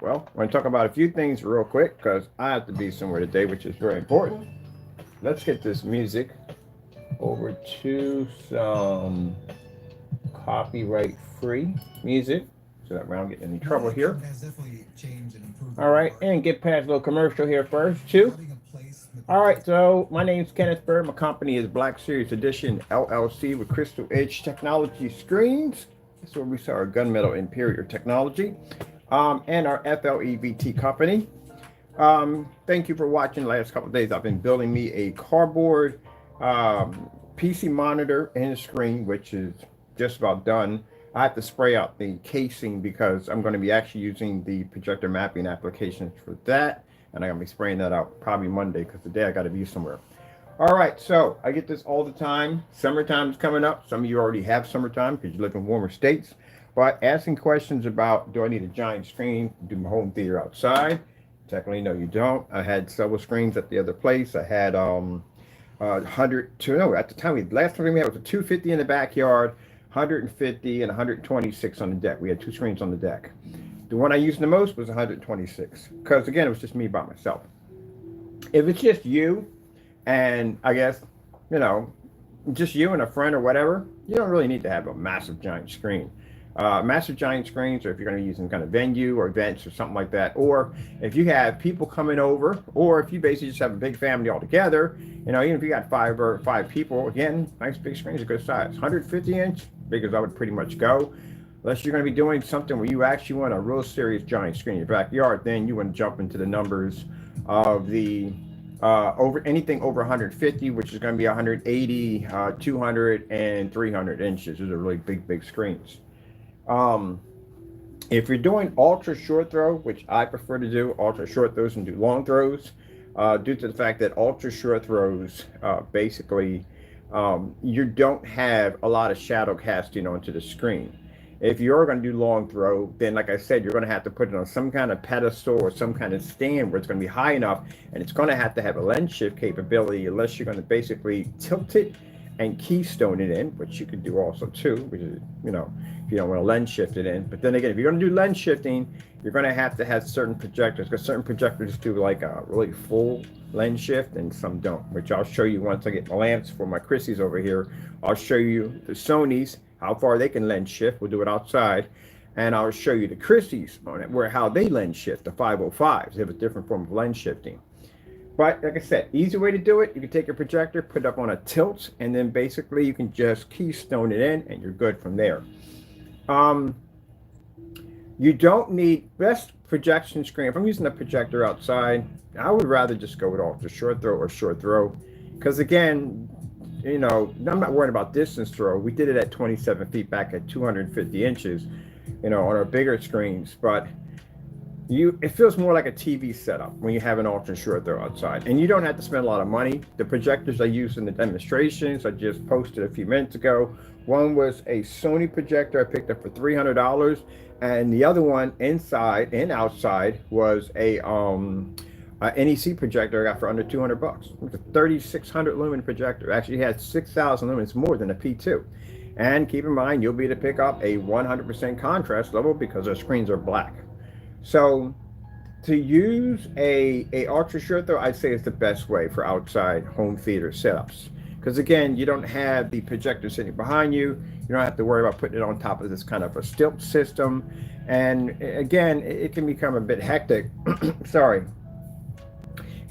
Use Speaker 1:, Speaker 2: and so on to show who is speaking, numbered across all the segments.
Speaker 1: Well, I want to talk about a few things real quick because I have to be somewhere today, which is very important. Let's get this music over to some copyright free music so that we don't get in any trouble here. All right, and get past a little commercial here first, too. All right, so my name's Kenneth Bird. My company is Black Series Edition LLC with Crystal Edge Technology Screens. That's where we sell our gunmetal interior technology, and our FLEVT company. Thank you for watching. The last couple of days, I've been building me a cardboard PC monitor and screen, which is just about done. I have to spray out the casing because I'm going to be actually using the projector mapping applications for that. And I'm going to be spraying that out probably Monday because today I got to be somewhere. All right, so I get this all the time. Summertime's coming up. Some of you already have summertime because you live in warmer states. But asking questions about, do I need a giant screen to do my home theater outside? Technically, no, you don't. I had several screens at the other place. I had 100 to no at the time last time we had was a 250 in the backyard, 150 and 126 on the deck. We had two screens on the deck. The one I used the most was 126 because again it was just me by myself. If it's just you and I guess just you and a friend or whatever, you don't really need to have a massive giant screen. Massive giant screens, or if you're going to use some kind of venue or events or something like that, or if you have people coming over, or if you basically just have a big family all together, even if you got five people, again, nice big screens, a good size. 150-inch, big as I would pretty much go. Unless you're going to be doing something where you actually want a real serious giant screen in your backyard, then you want to jump into the numbers of the over anything over 150, which is going to be 180, 200, and 300 inches. Those are really big screens. If you're doing ultra short throw, which I prefer to do ultra short throws and do long throws, due to the fact that ultra short throws, basically, you don't have a lot of shadow casting onto the screen. If you're going to do long throw, then like I said, you're going to have to put it on some kind of pedestal or some kind of stand where it's going to be high enough, and it's going to have a lens shift capability, unless you're going to basically tilt it and keystone it in, which you could do also too, which is, if you don't want to lens shift it in. But then again, if you're going to do lens shifting, you're going to have certain projectors, because certain projectors do like a really full lens shift and some don't, which I'll show you once I get my lamps for my Chrissy's over here. I'll show you the Sony's, how far they can lens shift. We'll do it outside. And I'll show you the Chrissy's on it, how they lens shift, the 505s. They have a different form of lens shifting. But like I said, easy way to do it, you can take your projector, put it up on a tilt, and then basically you can just keystone it in and you're good from there. You don't need best projection screen. If I'm using a projector outside, I would rather just go with ultra short throw or short throw. Because again, I'm not worried about distance throw. We did it at 27 feet back at 250 inches, on our bigger screens. But it feels more like a TV setup when you have an ultra short throw outside, and you don't have to spend a lot of money. The projectors I used in the demonstrations I just posted a few minutes ago, one was a Sony projector I picked up for $300, and the other one inside and outside was a NEC projector I got for under $200. It was a 3600 lumen projector. Actually had 6,000 lumens more than a P2. And keep in mind, you'll be able to pick up a 100% contrast level because our screens are black. So to use a ultra short throw, I'd say is the best way for outside home theater setups. Because again, you don't have the projector sitting behind you. You don't have to worry about putting it on top of this kind of a stilt system. And again, it can become a bit hectic. Sorry.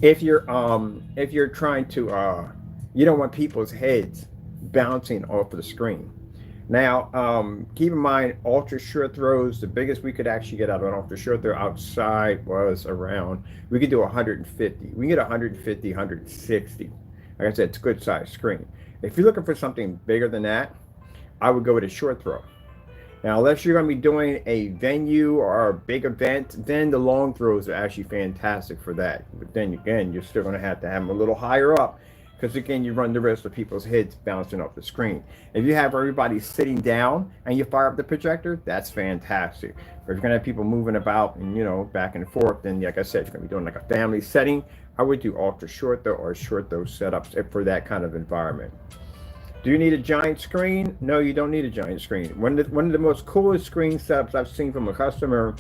Speaker 1: If you're trying to, you don't want people's heads bouncing off of the screen. Now, keep in mind, ultra short throws, the biggest we could actually get out of an ultra short throw outside was around, we could do 150. We can get 150, 160. Like I said, it's a good size screen. If you're looking for something bigger than that, I would go with a short throw. Now, unless you're going to be doing a venue or a big event, then the long throws are actually fantastic for that. But then again, you're still going to have them a little higher up, because again, you run the risk of people's heads bouncing off the screen. If you have everybody sitting down and you fire up the projector, that's fantastic. But if you're gonna have people moving about and back and forth, then like I said, you're gonna be doing like a family setting, I would do ultra short throw or short throw setups for that kind of environment. Do you need a giant screen? No, you don't need a giant screen. One of the most coolest screen setups I've seen from a customer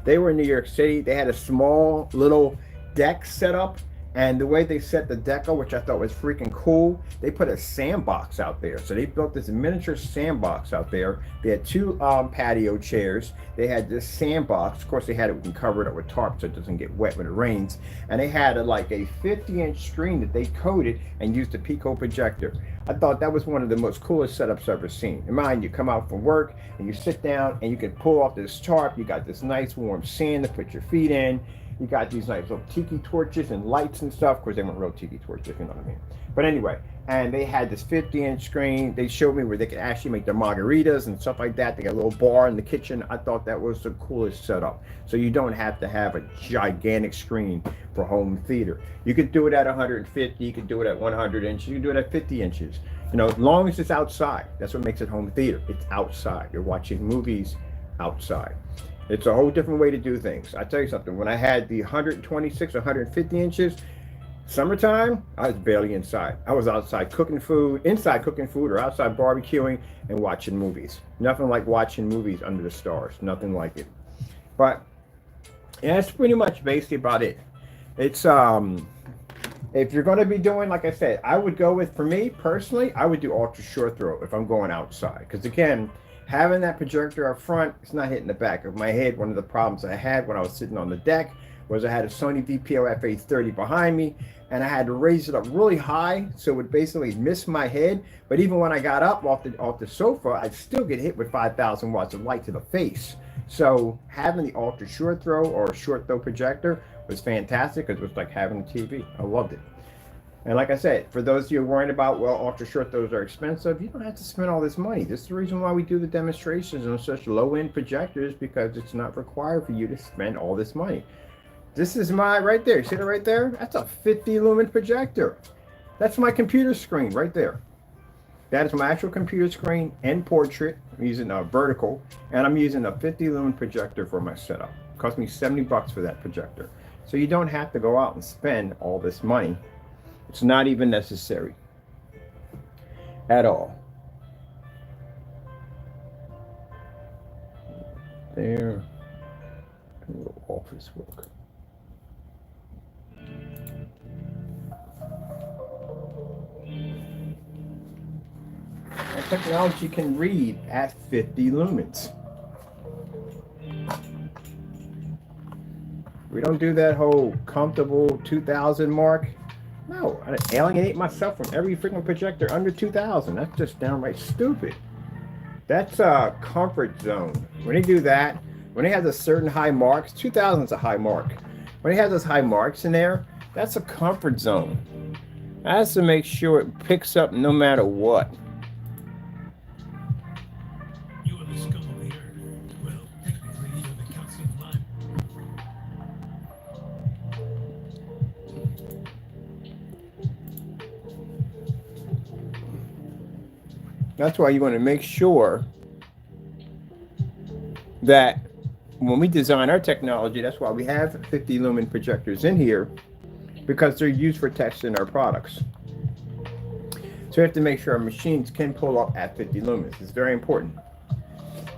Speaker 1: They were in New York City. They had a small little deck set up, and the way they set the deck up, which I thought was freaking cool, they put a sandbox out there. So they built this miniature sandbox out there. They had two patio chairs. They had this sandbox. Of course, they had it covered up with tarp so it doesn't get wet when it rains. And they had like a 50-inch screen that they coated and used a Pico projector. I thought that was one of the most coolest setups I've ever seen. In mind, you come out from work and you sit down and you can pull off this tarp. You got this nice warm sand to put your feet in. You got these nice little tiki torches and lights and stuff. Of course, they weren't real tiki torches, if you know what I mean. But anyway, and they had this 50-inch screen. They showed me where they could actually make their margaritas and stuff like that. They got a little bar in the kitchen. I thought that was the coolest setup. So you don't have to have a gigantic screen for home theater. You could do it at 150. You could do it at 100 inches. You can do it at 50 inches. You know, as long as it's outside. That's what makes it home theater. It's outside. You're watching movies outside. It's a whole different way to do things. I tell you something, when I had the 126, 150 inches, summertime, I was barely inside. I was outside cooking food, inside cooking food, or outside barbecuing and watching movies. Nothing like watching movies under the stars. Nothing like it. But yeah, that's pretty much basically about it. It's if you're going to be doing, like I said, I would go with, for me personally, I would do ultra short throw if I'm going outside. Because again, having that projector up front, it's not hitting the back of my head. One of the problems I had when I was sitting on the deck was I had a Sony VPO FA30 behind me, and I had to raise it up really high so it would basically miss my head. But even when I got up off the sofa, I'd still get hit with 5,000 watts of light to the face. So having the ultra short throw or short throw projector was fantastic because it was like having a TV. I loved it. And like I said, for those of you worrying about, well, ultra short throws are expensive, you don't have to spend all this money. This is the reason why we do the demonstrations on such low-end projectors, because it's not required for you to spend all this money. This is my, right there, see it right there? That's a 50 lumen projector. That's my computer screen right there. That is my actual computer screen and portrait. I'm using a vertical, and I'm using a 50 lumen projector for my setup. It cost me 70 bucks for that projector. So you don't have to go out and spend all this money. It's not even necessary at all. There, a little office work. Our technology can read at 50 lumens. We don't do that whole comfortable 2000 mark. No, I alienate myself from every freaking projector under 2000. That's just downright stupid. That's a comfort zone. When they do that, when they have the certain high marks, 2000 is a high mark. When they have those high marks in there, that's a comfort zone. That has to make sure it picks up no matter what.
Speaker 2: You are the scum of the earth. Well, technically, you're the calcium lime.
Speaker 1: That's why you want to make sure that when we design our technology, that's why we have 50 lumen projectors in here, because they're used for testing our products. So we have to make sure our machines can pull up at 50 lumens. It's very important.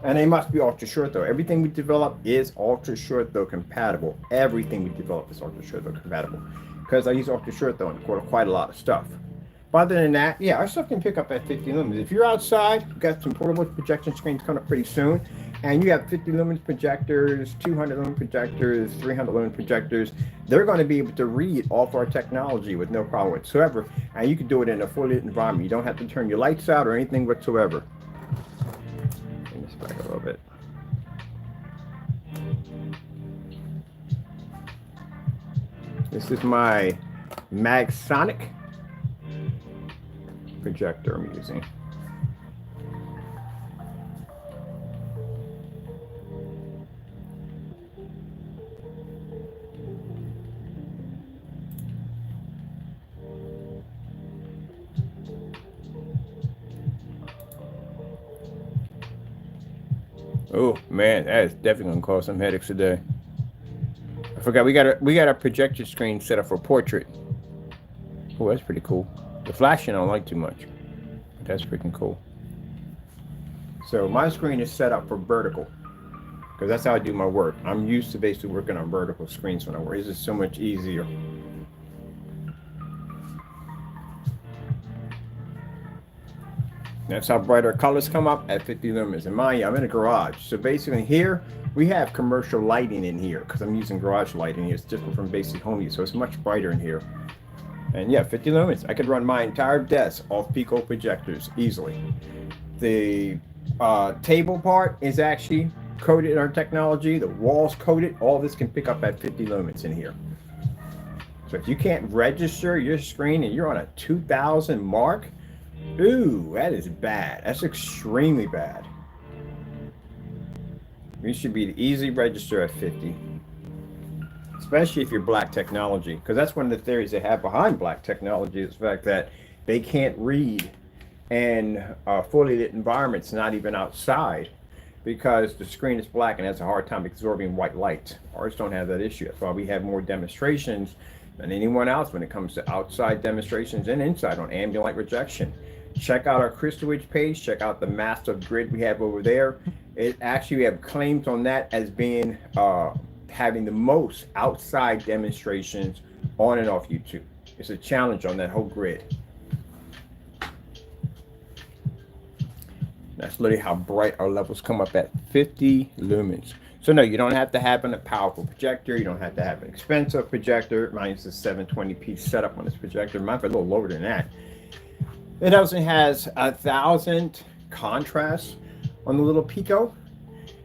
Speaker 1: And they must be ultra short throw. Everything we develop is ultra short throw compatible. Everything we develop is ultra short throw compatible, because I use ultra short throw in quite a lot of stuff. But other than that, yeah, our stuff can pick up at 50 lumens. If you're outside, we've got some portable projection screens coming up pretty soon, and you have 50 lumens projectors, 200 lumen projectors, 300 lumen projectors. They're going to be able to read off our technology with no problem whatsoever, and you can do it in a fully lit environment. You don't have to turn your lights out or anything whatsoever. Bring this back a little bit. This is my Magsonic projector I'm using. Oh man, that is definitely gonna cause some headaches today. I forgot we got our projector screen set up for portrait. Oh, that's pretty cool. The flashing I don't like too much. That's freaking cool. So my screen is set up for vertical. because that's how I do my work. I'm used to basically working on vertical screens when I work. It's just so much easier. That's how bright our colors come up at 50 lumens. And mind you, I'm in a garage. So basically here, we have commercial lighting in here because I'm using garage lighting. It's different from basic home use. So it's much brighter in here. And yeah, 50 lumens. I could run my entire desk off Pico projectors easily. The table part is actually coated in our technology. The walls coated. All this can pick up at 50 lumens in here. So if you can't register your screen and you're on a 2000 mark, ooh, that is bad. That's extremely bad. You should be the easy register at 50. Especially if you're black technology. Because that's one of the theories they have behind black technology is the fact that they can't read in fully lit environments, not even outside, because the screen is black and has a hard time absorbing white light. Ours don't have that issue. That's why we have more demonstrations than anyone else when it comes to outside demonstrations and inside on ambient light rejection. Check out our Crystal Ridge page. Check out the massive grid we have over there. It actually, we have claims on that as being having the most outside demonstrations on and off YouTube. It's a challenge on that whole grid. That's literally how bright our levels come up at 50 lumens. So no, you don't have to have a powerful projector. You don't have to have an expensive projector. Mine's a 720p setup on this projector. Mine's a little lower than that. It also has 1,000 contrast on the little Pico,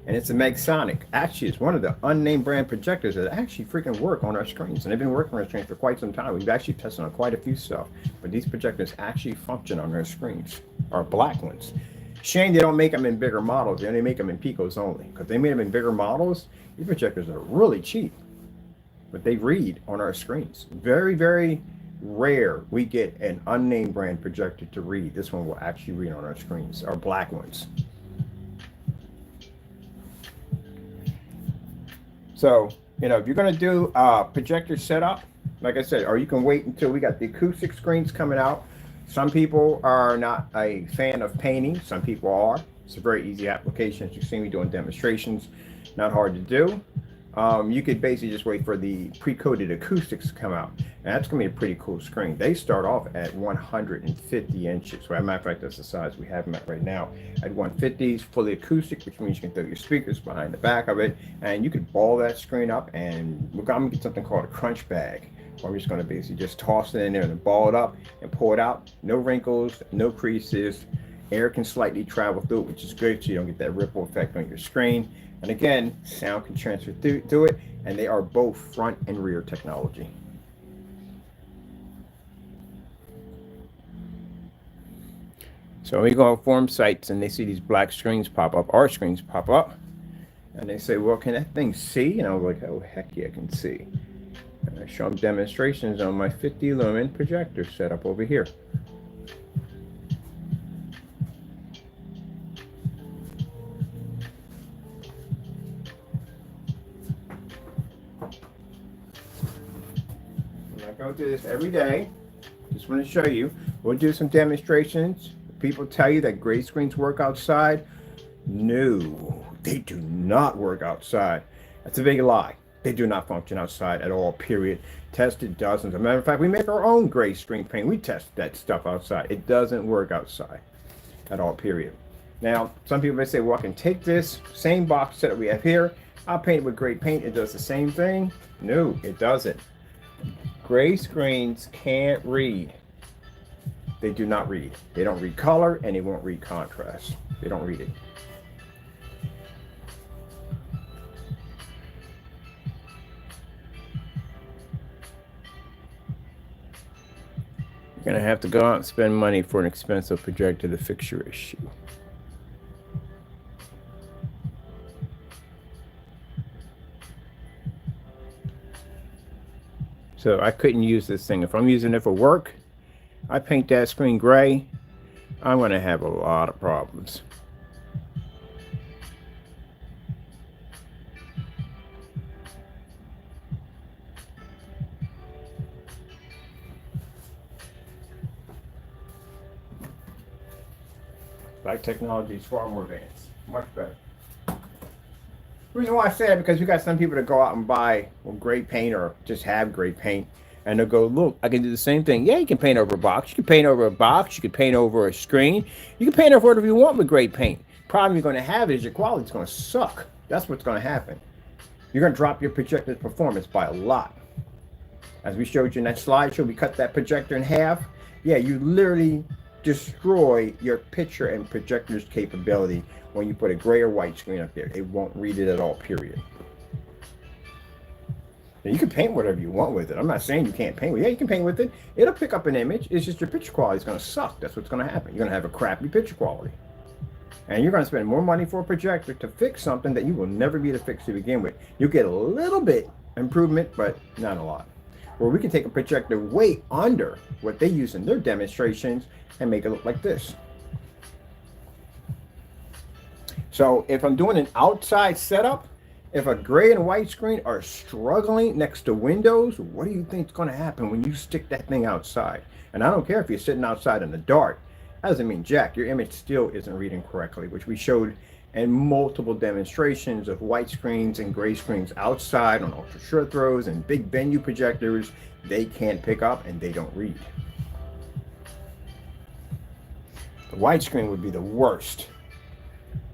Speaker 1: and it's a Megsonic. Actually, it's one of the unnamed brand projectors that actually freaking work on our screens, and they've been working on our screens for quite some time. We've actually tested on quite a few stuff, but these projectors actually function on our screens, our black ones. Shame they don't make them in bigger models. They only make them in Picos only, because they made them in bigger models. These projectors are really cheap, but they read on our screens. Very, very rare we get an unnamed brand projector to read. This one will actually read on our screens, our black ones. So, you know, if you're going to do a projector setup, like I said, or you can wait until we got the acoustic screens coming out. Some people are not a fan of painting. Some people are. It's a very easy application. As you've seen me doing demonstrations, not hard to do. You could basically just wait for the pre-coded acoustics to come out. And that's going to be a pretty cool screen. They start off at 150 inches. So as a matter of fact, that's the size we have them at right now. At 150s, fully acoustic, which means you can throw your speakers behind the back of it. And you could ball that screen up, and we're going to get something called a crunch bag. I'm just going to basically just toss it in there and ball it up and pull it out. No wrinkles, no creases. Air can slightly travel through it, which is good, so you don't get that ripple effect on your screen. And again, sound can transfer through it, and they are both front and rear technology. So we go on forum sites and they see these black screens pop up, our screens pop up, and they say, well, can that thing see? And I was like, oh, heck yeah, I can see. And I show them demonstrations on my 50 lumen projector set up over here. I go through this every day. Just want to show you. We'll do some demonstrations. People tell you that gray screens work outside. No, they do not work outside. That's a big lie. They do not function outside at all, period. Tested dozens. As a matter of fact, we make our own gray screen paint. We test that stuff outside. It doesn't work outside at all, period. Now, some people may say, well, I can take this same box set that we have here. I'll paint it with gray paint. It does the same thing. No, it doesn't. Gray screens can't read. They do not read. They don't read color, and they won't read contrast. They don't read it. You're gonna have to go out and spend money for an expensive projector to fix your issue. So I couldn't use this thing. If I'm using it for work, I paint that screen gray, I'm gonna have a lot of problems. Black technology is far more advanced, much better. The reason why I say that because you got some people that go out and buy gray paint or just have gray paint, and they'll go, look, I can do the same thing. Yeah, you can paint over a box. You can paint over a box. You can paint over a screen. You can paint over whatever you want with gray paint. Problem you're going to have is your quality's going to suck. That's what's going to happen. You're going to drop your projector's performance by a lot. As we showed you in that slideshow, we cut that projector in half. Yeah, you literally destroy your picture and projector's capability when you put a gray or white screen up there. It won't read it at all, period. Now, you can paint whatever you want with it. I'm not saying you can't paint with it. Yeah, you can paint with it. It'll pick up an image. It's just your picture quality is going to suck. That's what's going to happen. You're going to have a crappy picture quality. And you're going to spend more money for a projector to fix something that you will never be able to fix to begin with. You'll get a little bit improvement, but not a lot. Where we can take a projector way under what they use in their demonstrations and make it look like this. So if I'm doing an outside setup, if a gray and white screen are struggling next to windows, what do you think is going to happen when you stick that thing outside? And I don't care if you're sitting outside in the dark. That doesn't mean jack. Your image still isn't reading correctly, which we showed in multiple demonstrations of white screens and gray screens outside on ultra short throws and big venue projectors. They can't pick up and they don't read. The white screen would be the worst.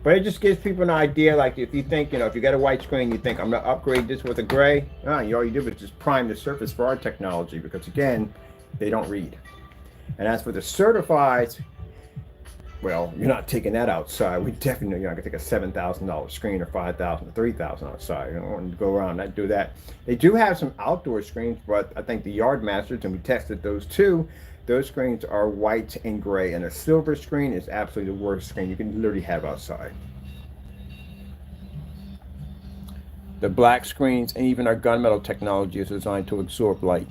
Speaker 1: But it just gives people an idea, like if you think, if you got a white screen, you think, I'm going to upgrade this with a gray. All you do is just prime the surface for our technology because, again, they don't read. And as for the certifieds, well, you're not taking that outside. We definitely know you're not going to take a $7,000 screen or $5,000 or $3,000 outside. You don't want to go around and do that. They do have some outdoor screens, but I think the Yard Masters, and we tested those too, those screens are white and gray, and a silver screen is absolutely the worst screen you can literally have outside. The black screens and even our gunmetal technology is designed to absorb light.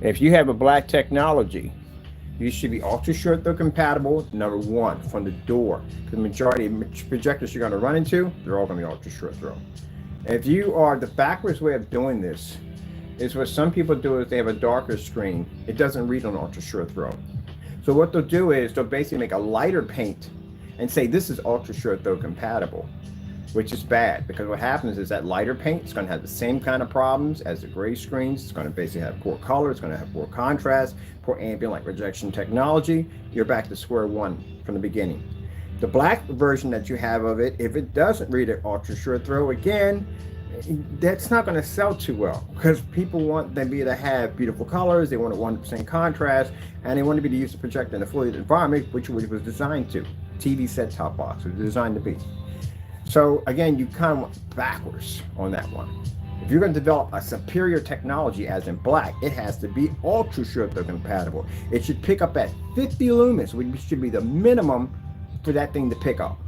Speaker 1: If you have a black technology, you should be ultra short throw compatible, number one, from the door. The majority of projectors you're going to run into, they're all going to be ultra short throw. If you are, the backwards way of doing this is what some people do is they have a darker screen. It doesn't read on ultra short throw. So what they'll do is they'll basically make a lighter paint and say this is ultra short throw compatible, which is bad because what happens is that lighter paint is going to have the same kind of problems as the gray screens. It's going to basically have poor color. It's going to have poor contrast, poor ambient light rejection technology. You're back to square one from the beginning. The black version that you have of it, if it doesn't read it ultra short throw, again, that's not going to sell too well because people want them to have beautiful colors. They want a 100% contrast, and they want to be able to use the projector in a fully lit environment, which it was designed to. TV set-top box was designed to be. So again, you kind of went backwards on that one. If you're going to develop a superior technology, as in black, it has to be ultra short throw compatible. It should pick up at 50 lumens, which should be the minimum for that thing to pick up.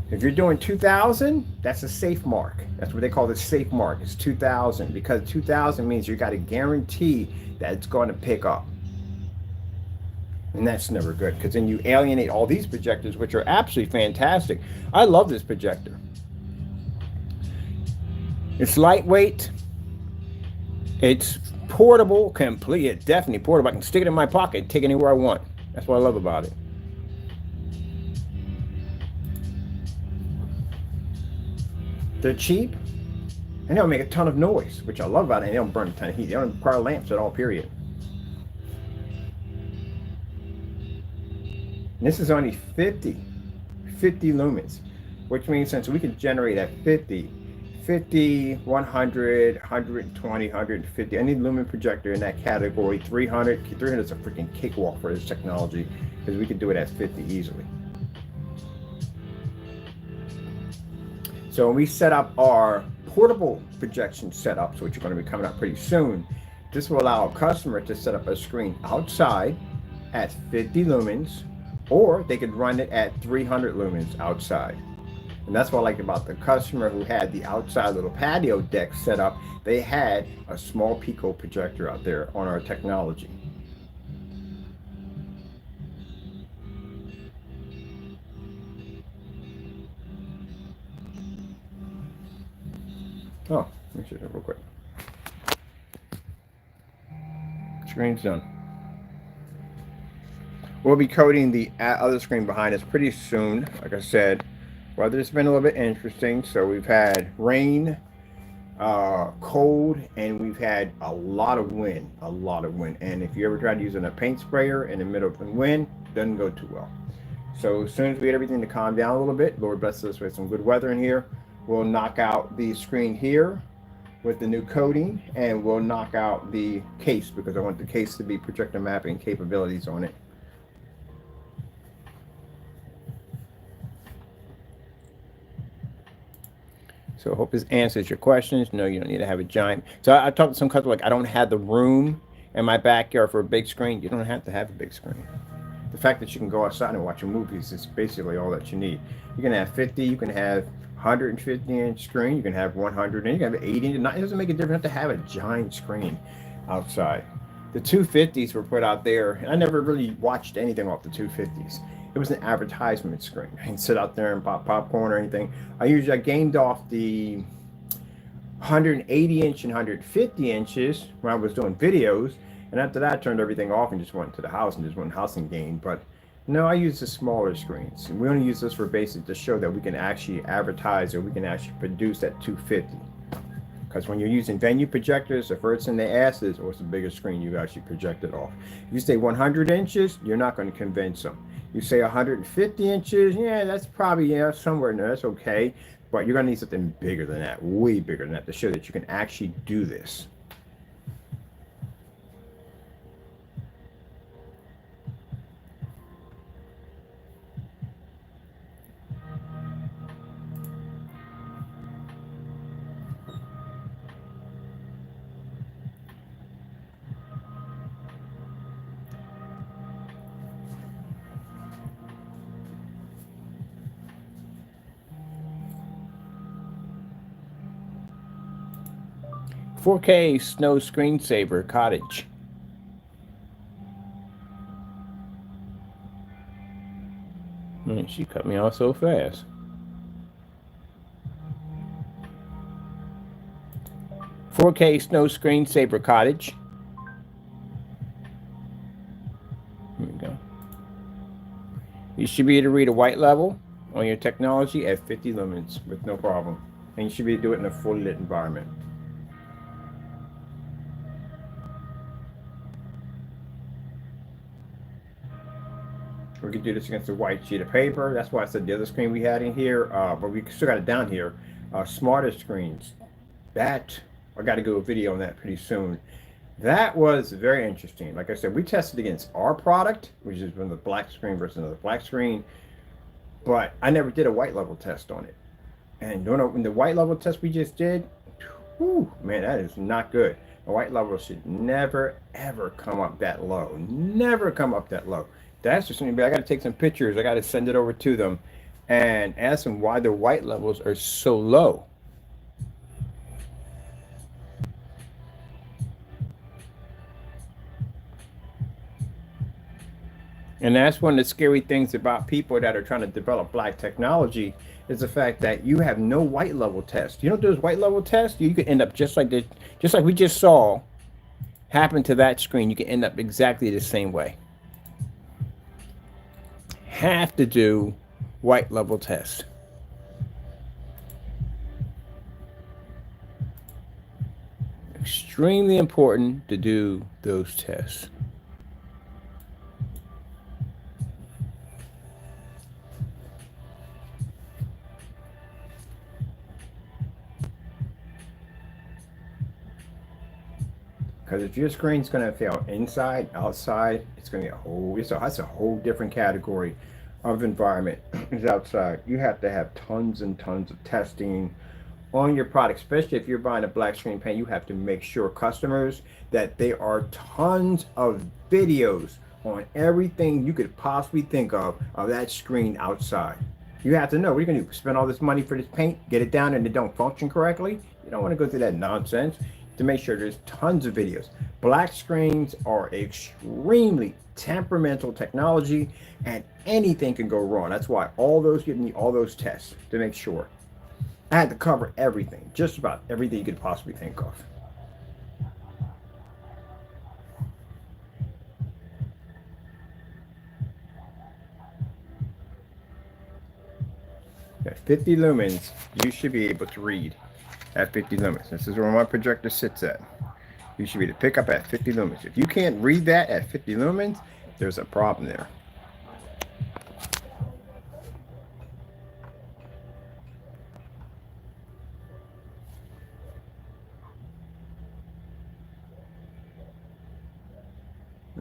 Speaker 1: If you're doing 2000, that's a safe mark. That's what they call the safe mark. It's 2000 because 2000 means you got to guarantee that it's going to pick up. And that's never good because then you alienate all these projectors, which are absolutely fantastic. I love this projector. It's lightweight. It's portable, complete. Definitely portable. I can stick it in my pocket and take it anywhere I want. That's what I love about it. They're cheap, and they don't make a ton of noise, which I love about it. And they don't burn a ton of heat. They don't require lamps at all, period. And this is only 50 lumens, which means since we can generate at 50, 100, 120, 150, any lumen projector in that category, 300 is a freaking cakewalk for this technology because we can do it at 50 easily. So when we set up our portable projection setups, which are going to be coming up pretty soon, this will allow a customer to set up a screen outside at 50 lumens, or they could run it at 300 lumens outside. And that's what I like about the customer who had the outside little patio deck set up. They had a small Pico projector out there on our technology. Oh, let me show you real quick. Screen's done. We'll be coating the other screen behind us pretty soon. Like I said, weather's been a little bit interesting. So we've had rain, cold, and we've had a lot of wind. And if you ever tried using a paint sprayer in the middle of the wind, it doesn't go too well. So as soon as we get everything to calm down a little bit, Lord bless us with some good weather in here, we'll knock out the screen here with the new coating, and we'll knock out the case because I want the case to be projector mapping capabilities on it. So I hope this answers your questions. No, you don't need to have a giant. So I talked to some customers like, I don't have the room in my backyard for a big screen. You don't have to have a big screen. The fact that you can go outside and watch movies is basically all that you need. You can have 50, you can have 150-inch screen, you can have 100, and you can have 80. It doesn't make a difference to have a giant screen outside. The 250s were put out there, and I never really watched anything off the 250s. It was an advertisement screen. I didn't sit out there and pop popcorn or anything. I gamed off the 180-inch and 150 inches when I was doing videos, and after that I turned everything off and just went to the house and just went house and gamed. But no, I use the smaller screens. And we only use this for basic to show that we can actually advertise or we can actually produce at 250. Because when you're using venue projectors, the first thing they ask is, what's the biggest screen you actually projected off? If you say 100 inches, you're not going to convince them. You say 150 inches, yeah, that's probably, somewhere in there, that's okay. But you're going to need something bigger than that, way bigger than that, to show that you can actually do this. "4K Snow Screensaver Cottage." She cut me off so fast. "4K Snow Screensaver Cottage." Here we go. You should be able to read a white level on your technology at 50 lumens with no problem. And you should be able to do it in a fully lit environment. We could do this against a white sheet of paper. That's why I said the other screen we had in here, but we still got it down here. Smarter screens. That, I got to do a video on that pretty soon. That was very interesting. Like I said, we tested against our product, which is from the black screen versus another black screen, but I never did a white level test on it. And in the white level test we just did, whew, man, that is not good. The white level should never, ever come up that low. Never come up that low. That's just something, I got to take some pictures. I got to send it over to them and ask them why the white levels are so low. And that's one of the scary things about people that are trying to develop black technology is the fact that you have no white level test. You know those white level tests? You could end up just like we just saw happen to that screen. You can end up exactly the same way. Have to do white level test. Extremely important to do those tests. Because if your screen's going to fail inside, outside, it's going to be that's a whole different category of environment. It's outside. You have to have tons and tons of testing on your product, especially if you're buying a black screen paint. You have to make sure customers that there are tons of videos on everything you could possibly think of that screen outside. You have to know, what are you going to do? Spend all this money for this paint, get it down and it don't function correctly? You don't want to go through that nonsense. To make sure there's tons of videos. Black screens are extremely temperamental technology and anything can go wrong. That's why you need all those tests to make sure. I had to cover everything, just about everything you could possibly think of. At 50 lumens, you should be able to read at 50 lumens. This is where my projector sits at. You should be able to pick up at 50 lumens. If you can't read that at 50 lumens, there's a problem there.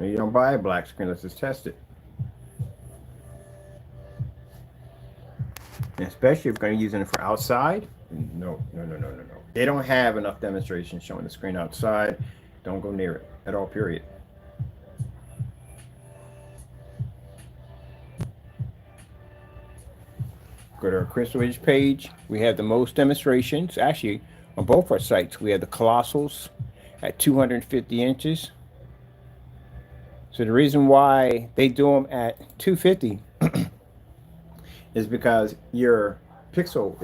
Speaker 1: You don't buy a black screen, let's just test it. And especially if you're going to use it for outside. No. They don't have enough demonstrations showing the screen outside. Don't go near it at all, period. Go to our Crystal Edge page. We have the most demonstrations. Actually, on both our sites, we have the Colossals at 250 inches. So the reason why they do them at 250 is because your pixel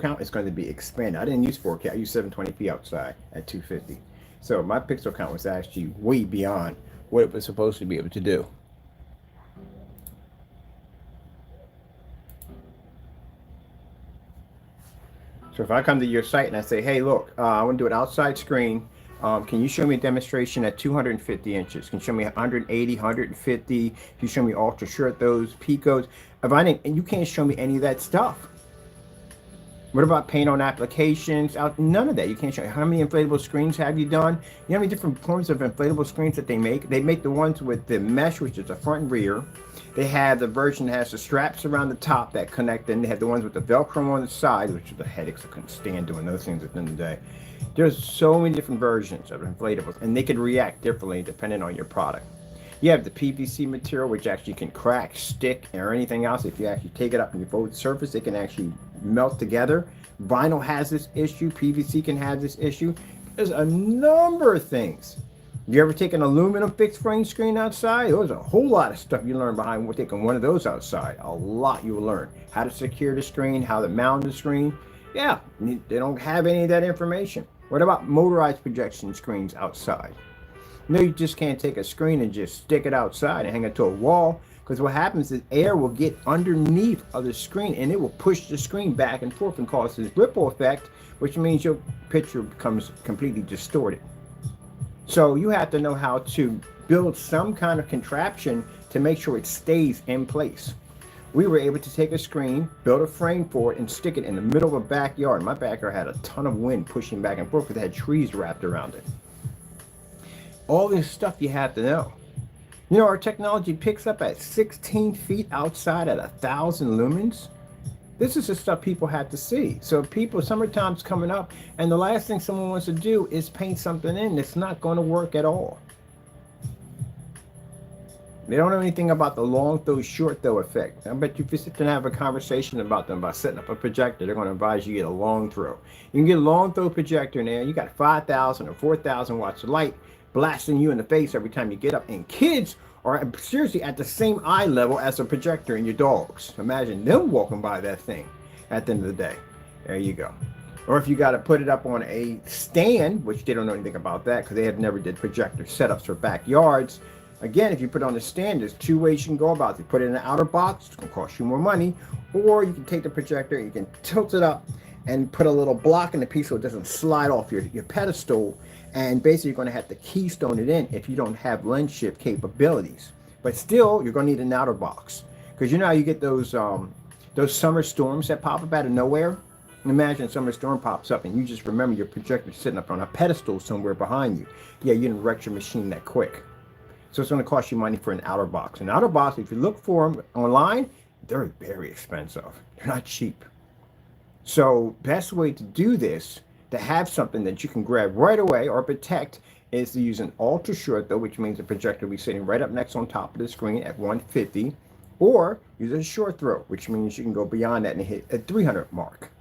Speaker 1: count is going to be expanded. I didn't use 4K. I used 720p outside at 250. So my pixel count was actually way beyond what it was supposed to be able to do. So if I come to your site and I say, hey, look, I want to do an outside screen. Can you show me a demonstration at 250 inches? Can you show me 180, 150? Can you show me ultra short, those picos? If I didn't, and you can't show me any of that stuff. What about paint on applications? None of that. You can't show. How many inflatable screens have you done? You know how many different forms of inflatable screens that they make? They make the ones with the mesh, which is the front and rear. They have the version that has the straps around the top that connect. Then they have the ones with the Velcro on the side, which are the headaches. I couldn't stand doing those things at the end of the day. There's so many different versions of inflatables, and they can react differently depending on your product. You have the PVC material, which actually can crack, stick, or anything else. If you actually take it up and you fold the surface, it can actually melt together. Vinyl has this issue. PVC can have this issue. There's a number of things. You ever take an aluminum fixed frame screen outside? There's a whole lot of stuff you learn behind taking one of those outside. A lot you will learn. How to secure the screen, how to mount the screen. Yeah, they don't have any of that information. What about motorized projection screens outside? No, you just can't take a screen and just stick it outside and hang it to a wall, because what happens is air will get underneath of the screen and it will push the screen back and forth and cause this ripple effect, which means your picture becomes completely distorted. So you have to know how to build some kind of contraption to make sure it stays in place. We were able to take a screen, build a frame for it, and stick it in the middle of a backyard. My backyard had a ton of wind pushing back and forth because it had trees wrapped around it. All this stuff you have to know. You know, our technology picks up at 16 feet outside at 1,000 lumens. This is the stuff people have to see. So people, summertime's coming up, and the last thing someone wants to do is paint something in that's not going to work at all. They don't know anything about the long throw, short throw effect. I bet you if you sit there and have a conversation about them about setting up a projector, they're going to advise you to get a long throw. You can get a long throw projector in there. You got 5,000 or 4,000 watts of light blasting you in the face every time you get up. And kids are seriously at the same eye level as a projector in your dogs. Imagine them walking by that thing at the end of the day. There you go. Or if you got to put it up on a stand, which they don't know anything about that because they have never did projector setups for backyards. Again, if you put it on the stand, there's two ways you can go about it. You put it in an outer box, it's going to cost you more money. Or you can take the projector, you can tilt it up and put a little block in the piece so it doesn't slide off your pedestal. And basically, you're going to have to keystone it in if you don't have lens shift capabilities. But still, you're going to need an outer box. Because you know how you get those summer storms that pop up out of nowhere? Imagine a summer storm pops up and you just remember your projector sitting up on a pedestal somewhere behind you. Yeah, you didn't wreck your machine that quick. So it's going to cost you money for an outer box. An outer box, if you look for them online, they're very expensive. They're not cheap. So best way to do this, to have something that you can grab right away or protect, is to use an ultra short throw, which means the projector will be sitting right up next on top of the screen at 150, or use a short throw, which means you can go beyond that and hit a 300 mark.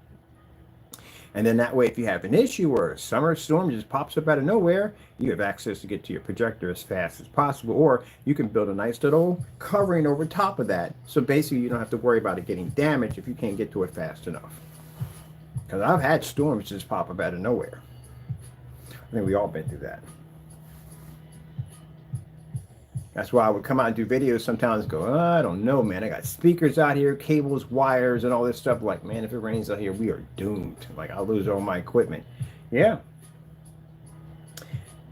Speaker 1: And then that way, if you have an issue or a summer storm just pops up out of nowhere, you have access to get to your projector as fast as possible, or you can build a nice little covering over top of that. So basically, you don't have to worry about it getting damaged if you can't get to it fast enough. Because I've had storms just pop up out of nowhere. I think we all been through that. That's why I would come out and do videos sometimes and go, oh, I don't know, man. I got speakers out here, cables, wires, and all this stuff. Like, man, if it rains out here, we are doomed. Like, I'll lose all my equipment. Yeah.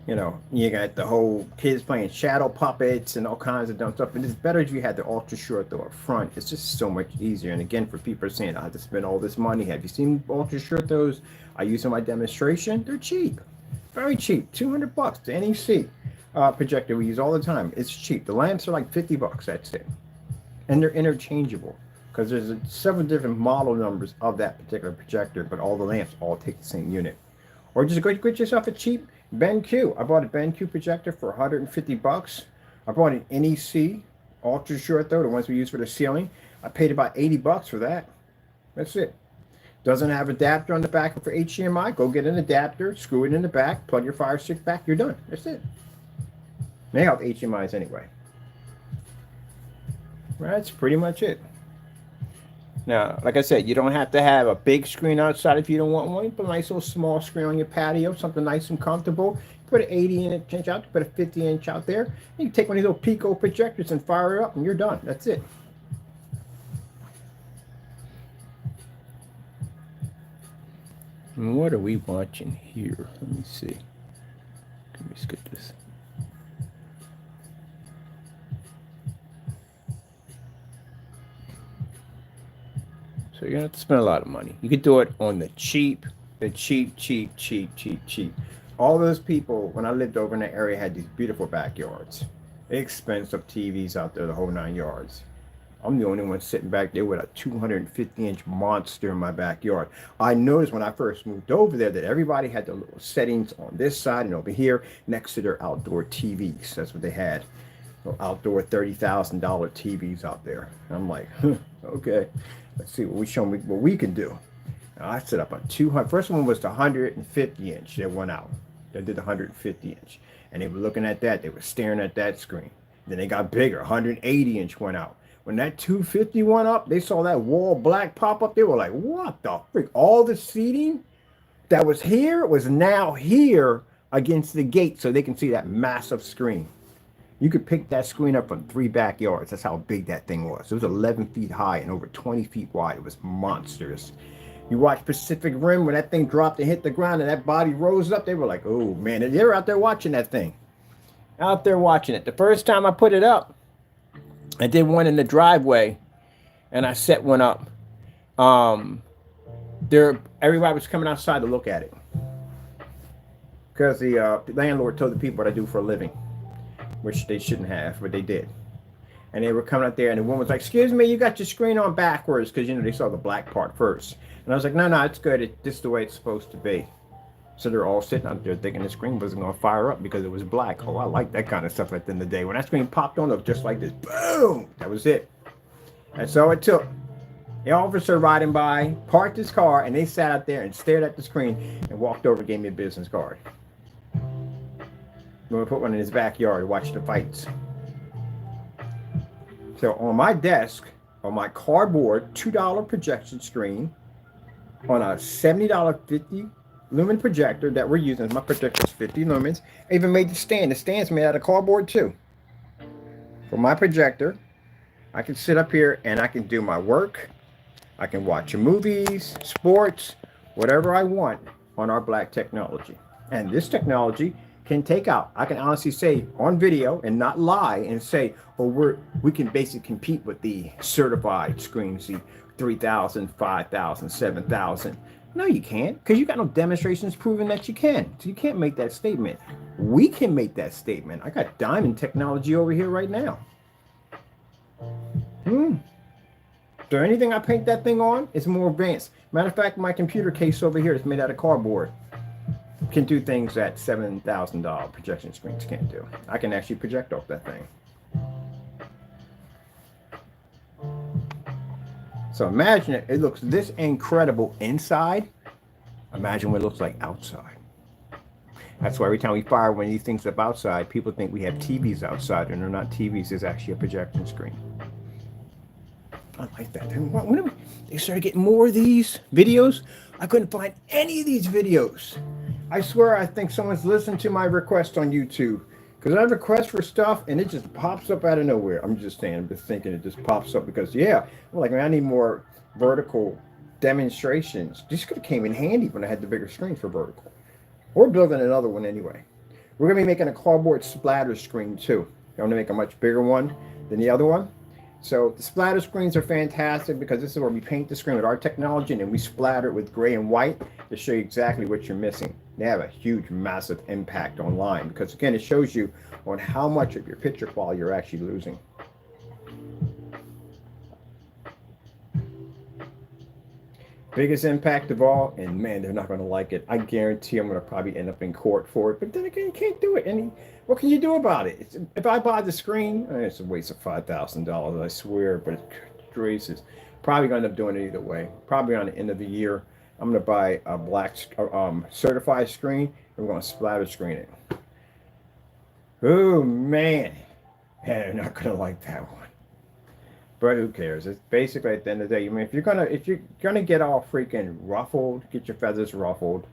Speaker 1: You know, you got the whole kids playing shadow puppets and all kinds of dumb stuff. And it's better if you had the ultra short though up front. It's just so much easier. And again, for people saying, I have to spend all this money. Have you seen ultra short those I use in my demonstration? They're cheap. Very cheap. $200. The NEC projector we use all the time. It's cheap. The lamps are like $50. That's it. And they're interchangeable because there's several different model numbers of that particular projector, but all the lamps all take the same unit. Or just go get yourself a cheap BenQ. I bought a BenQ projector for $150. I bought an NEC ultra short though, the ones we use for the ceiling. I paid about $80 for that. That's it. Doesn't have adapter on the back for HDMI. Go get an adapter, screw it in the back, plug your Fire Stick back. You're done. That's it. They have HDMIs anyway. That's pretty much it. Now, like I said, you don't have to have a big screen outside if you don't want one. Put a nice little small screen on your patio, something nice and comfortable. Put an 80-inch out, put a 50-inch out there. You can take one of these little Pico projectors and fire it up, and you're done. That's it. And what are we watching here? Let me see. Let me skip this. So you're gonna have to spend a lot of money. You could do it on the cheap. All those people, when I lived over in that area, had these beautiful backyards. Expensive TVs out there, the whole 9 yards. I'm the only one sitting back there with a 250-inch monster in my backyard. I noticed when I first moved over there that everybody had the little settings on this side and over here next to their outdoor TVs. That's what they had. Outdoor $30,000 TVs out there. I'm like, okay. Let's see what we can do. Now, I set up a 200. First one was the 150-inch that went out. They did the 150-inch, and they were looking at that. They were staring at that screen. Then they got bigger. 180-inch went out. When that 250 went up, they saw that wall black pop up. They were like, "What the freak?" All the seating that was here was now here against the gate, so they can see that massive screen. You could pick that screen up from 3 backyards. That's how big that thing was. It was 11 feet high and over 20 feet wide. It was monstrous. You watch Pacific Rim when that thing dropped and hit the ground and that body rose up. They were like, oh, man. They were out there watching that thing. Out there watching it. The first time I put it up, I did one in the driveway and I set one up. Everybody was coming outside to look at it because the landlord told the people what I do for a living, which they shouldn't have, but they did. And they were coming out there, and the woman was like, excuse me, you got your screen on backwards, because, you know, they saw the black part first. And I was like, no, it's good. This is the way it's supposed to be. So they're all sitting out there thinking the screen wasn't going to fire up because it was black. Oh, I like that kind of stuff at the end of the day. When that screen popped on, it was just like this. Boom! That was it. That's all it took. The officer riding by parked his car, and they sat out there and stared at the screen and walked over and gave me a business card. We're going to put one in his backyard to watch the fights. So on my desk, on my cardboard $2 projection screen, on a $70 50 lumen projector that we're using, my projector is 50 lumens. I even made the stand. The stand's made out of cardboard too. For my projector, I can sit up here and I can do my work. I can watch movies, sports, whatever I want on our black technology. And this technology can take out, I can honestly say on video and not lie and say, oh, we can basically compete with the certified screens, the 3,000, 5,000, 7,000. No, you can't, because you got no demonstrations proving that you can. So you can't make that statement. We can make that statement. I got diamond technology over here right now. So anything I paint that thing on is more advanced. Matter of fact, my computer case over here is made out of cardboard. Can do things that $7,000 projection screens can't do. I can actually project off that thing. So imagine it looks this incredible inside. Imagine what it looks like outside. That's why every time we fire one of these things up outside, people think we have TVs outside, and they're not TVs. It's actually a projection screen. I like that. When they started getting more of these videos, I couldn't find any of these videos. I swear, I think someone's listened to my request on YouTube, Because I have a request for stuff and it just pops up out of nowhere. I'm just saying, I'm just thinking it just pops up because, yeah, I'm like, man, I need more vertical demonstrations. This could have came in handy when I had the bigger screen for vertical. Or building another one anyway. We're going to be making a cardboard splatter screen too. I want to make a much bigger one than the other one. So the splatter screens are fantastic because this is where we paint the screen with our technology and then we splatter it with gray and white to show you exactly what you're missing. They have a huge, massive impact online because, again, it shows you on how much of your picture quality you're actually losing. Biggest impact of all, and man, they're not going to like it. I guarantee I'm going to probably end up in court for it. But then again, you can't do it. What can you do about it? If I buy the screen, it's a waste of $5,000, I swear. But gracious, probably going to end up doing it either way. Probably on the end of the year, I'm going to buy a black certified screen, and we're going to splatter screen it. Oh man, they're not going to like that one. But who cares? It's basically at the end of the day. I mean, if you're gonna get all freaking ruffled, get your feathers ruffled,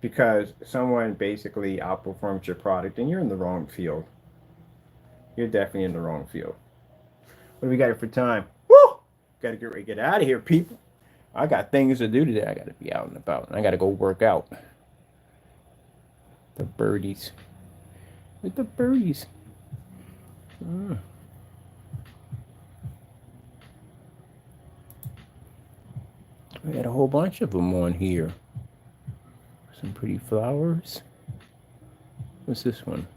Speaker 1: because someone basically outperforms your product, then you're in the wrong field. You're definitely in the wrong field. What do we got for time? Woo! Gotta get ready to get out of here, people. I got things to do today. I gotta be out and about. I gotta go work out. The birdies. With the birdies. We got a whole bunch of them on here. Some pretty flowers. What's this one?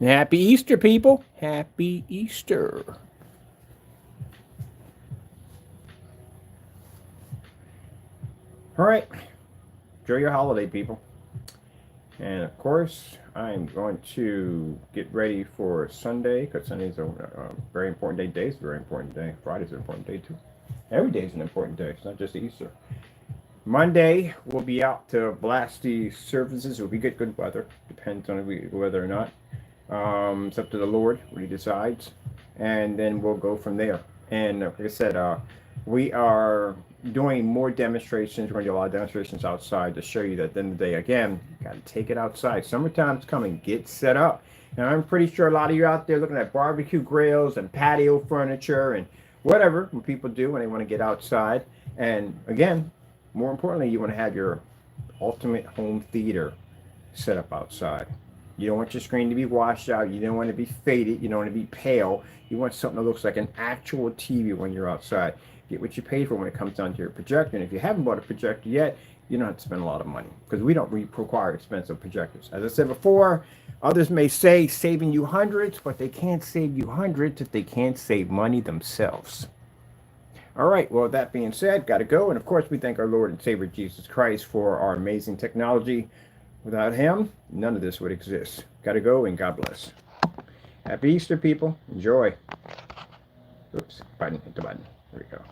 Speaker 1: Happy Easter, people. Happy Easter. All right. Enjoy your holiday, people. And of course, I'm going to get ready for Sunday because Sunday's a very important day. Today's a very important day. Friday's an important day too. Every day is an important day. It's not just Easter. Monday, we'll be out to blast the surfaces. It'll be good weather. Depends on whether or not. It's up to the Lord what He decides. And then we'll go from there. And like I said, we are doing more demonstrations. We're going to do a lot of demonstrations outside to show you that at the end of the day, again, you got to take it outside. Summertime's coming. Get set up. And I'm pretty sure a lot of you out there looking at barbecue grills and patio furniture and whatever when people do when they want to get outside. And again, more importantly, you want to have your ultimate home theater set up outside. You don't want your screen to be washed out. You don't want to be faded. You don't want to be pale. You want something that looks like an actual TV when you're outside. Get what you pay for when it comes down to your projector. And if you haven't bought a projector yet, you don't have to spend a lot of money because we don't require expensive projectors. As I said before, others may say saving you hundreds, but they can't save you hundreds if they can't save money themselves. All right, well, that being said, got to go. And of course, we thank our Lord and Savior Jesus Christ for our amazing technology. Without Him, none of this would exist. Got to go, and God bless. Happy Easter, people. Enjoy. Oops, hit the button. There we go.